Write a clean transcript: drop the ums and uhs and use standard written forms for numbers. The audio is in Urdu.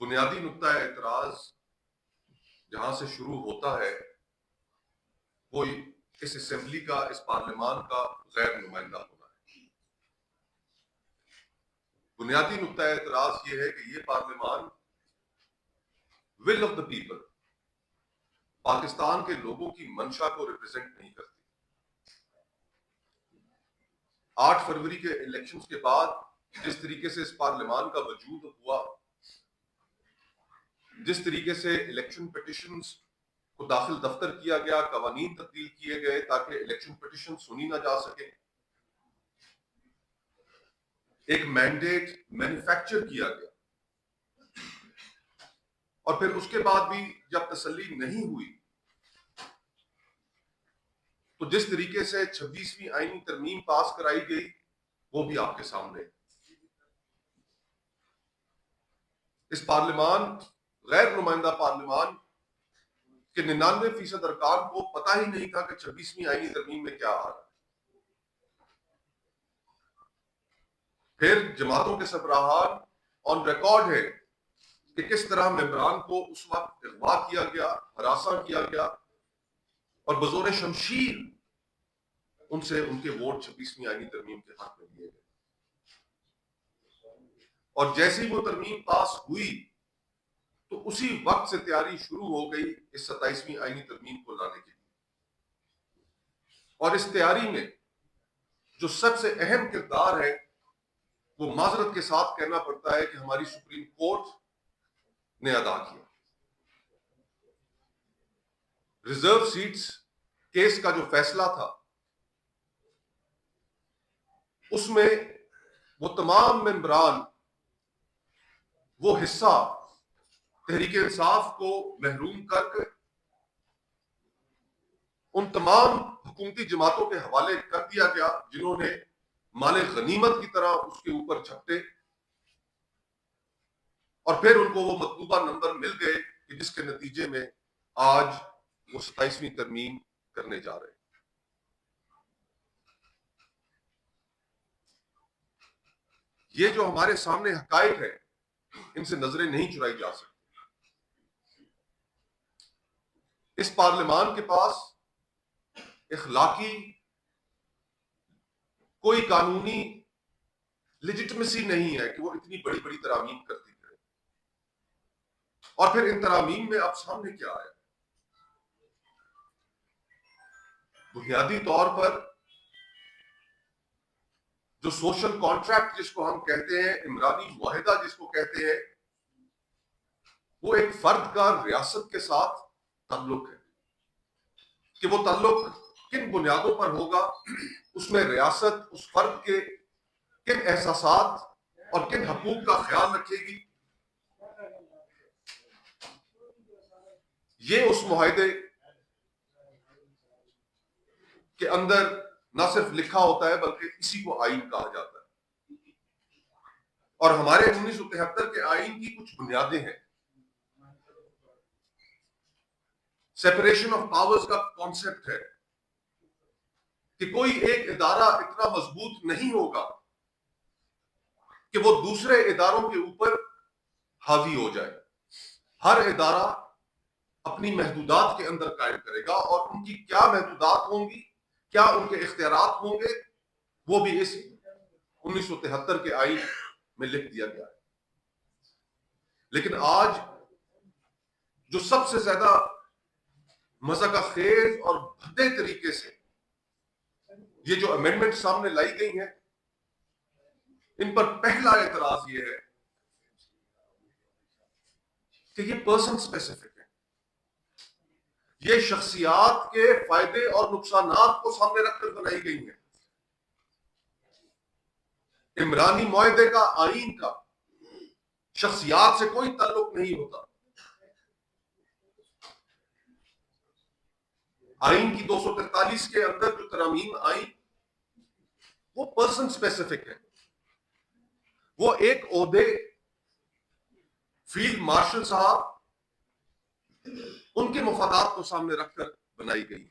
بنیادی نقطہ اعتراض جہاں سے شروع ہوتا ہے وہ اس اسمبلی کا، اس پارلیمان کا غیر نمائندہ ہونا ہے۔ بنیادی نقطہ اعتراض یہ ہے کہ یہ پارلیمان will of the people, Pakistan کے لوگوں کی منشا کو ریپرزینٹ نہیں کرتی۔ 8 فروری کے الیکشنز کے بعد جس طریقے سے اس پارلیمان کا وجود ہوا، جس طریقے سے الیکشن پٹیشنز کو داخل دفتر کیا گیا، قوانین تبدیل کیے گئے تاکہ الیکشن پٹیشن سنی نہ جا سکے، ایک مینڈیٹ مینوفیکچر کیا گیا، اور پھر اس کے بعد بھی جب تسلی نہیں ہوئی تو جس طریقے سے 26ویں آئینی ترمیم پاس کرائی گئی وہ بھی آپ کے سامنے ہے۔ اس پارلیمان، غیر نمائندہ پارلیمان کے 99% ارکان کو پتہ ہی نہیں تھا کہ 26ویں آئینی ترمیم میں کیا آ رہا ہے۔ پھر جماعتوں کے سربراہان آن ریکارڈ ہے کہ کس طرح ممبران کو اس وقت اغوا کیا گیا، ہراساں کیا گیا، اور بزور شمشیر ان سے ان کے ووٹ 26ویں آئینی ترمیم کے حق میں دیے گئے۔ اور جیسے ہی وہ ترمیم پاس ہوئی تو اسی وقت سے تیاری شروع ہو گئی اس 27ویں آئینی ترمیم کو لانے کے لیے۔ اور اس تیاری میں جو سب سے اہم کردار ہے وہ معذرت کے ساتھ کہنا پڑتا ہے کہ ہماری سپریم کورٹ نے ادا کیا۔ ریزرو سیٹس کیس کا جو فیصلہ تھا اس میں وہ تمام ممبران وہ حصہ تحریک انصاف کو محروم کر کے ان تمام حکومتی جماعتوں کے حوالے کر دیا گیا جنہوں نے مال غنیمت کی طرح اس کے اوپر جھپٹے، اور پھر ان کو وہ مطلوبہ نمبر مل گئے کہ جس کے نتیجے میں آج وہ 27ویں ترمیم کرنے جا رہے ہیں۔ یہ جو ہمارے سامنے حقائق ہے ان سے نظریں نہیں چرائی جا سکتی۔ اس پارلیمان کے پاس اخلاقی کوئی قانونی لیجٹمیسی نہیں ہے کہ وہ اتنی بڑی بڑی ترامیم کرتی ہے۔ اور پھر ان ترامیم میں اب سامنے کیا آیا؟ بنیادی طور پر جو سوشل کانٹریکٹ جس کو ہم کہتے ہیں، عمرانی معاہدہ جس کو کہتے ہیں، وہ ایک فرد کا ریاست کے ساتھ تعلق ہے کہ وہ تعلق کن بنیادوں پر ہوگا، اس میں ریاست اس فرد کے کن احساسات اور کن حقوق کا خیال رکھے گی۔ یہ اس معاہدے کے اندر نہ صرف لکھا ہوتا ہے بلکہ اسی کو آئین کہا جاتا ہے۔ اور ہمارے 1973 کے آئین کی کچھ بنیادیں ہیں۔ سیپریشن آف پاورز کا کانسیپٹ ہے کہ کوئی ایک ادارہ اتنا مضبوط نہیں ہوگا کہ وہ دوسرے اداروں کے اوپر حاوی ہو جائے۔ ہر ادارہ اپنی محدودات کے اندر قائم کرے گا، اور ان کی کیا محدودات ہوں گی، کیا ان کے اختیارات ہوں گے، وہ بھی اس 1973 کے آئین میں لکھ دیا گیا ہے۔ لیکن آج جو سب سے زیادہ مذاق خیز اور بھدے طریقے سے یہ جو امینڈمنٹ سامنے لائی گئی ہیں، ان پر پہلا اعتراض یہ ہے کہ یہ پرسن سپیسیفک ہے، یہ شخصیات کے فائدے اور نقصانات کو سامنے رکھ کر بنائی گئی ہیں۔ عمرانی معاہدے کا، آئین کا شخصیات سے کوئی تعلق نہیں ہوتا۔ آئین کی 243 کے اندر جو ترامیم آئی وہ پرسن سپیسیفک ہے، وہ ایک عہدے فیلڈ مارشل صاحب ان کے مفادات کو سامنے رکھ کر بنائی گئی۔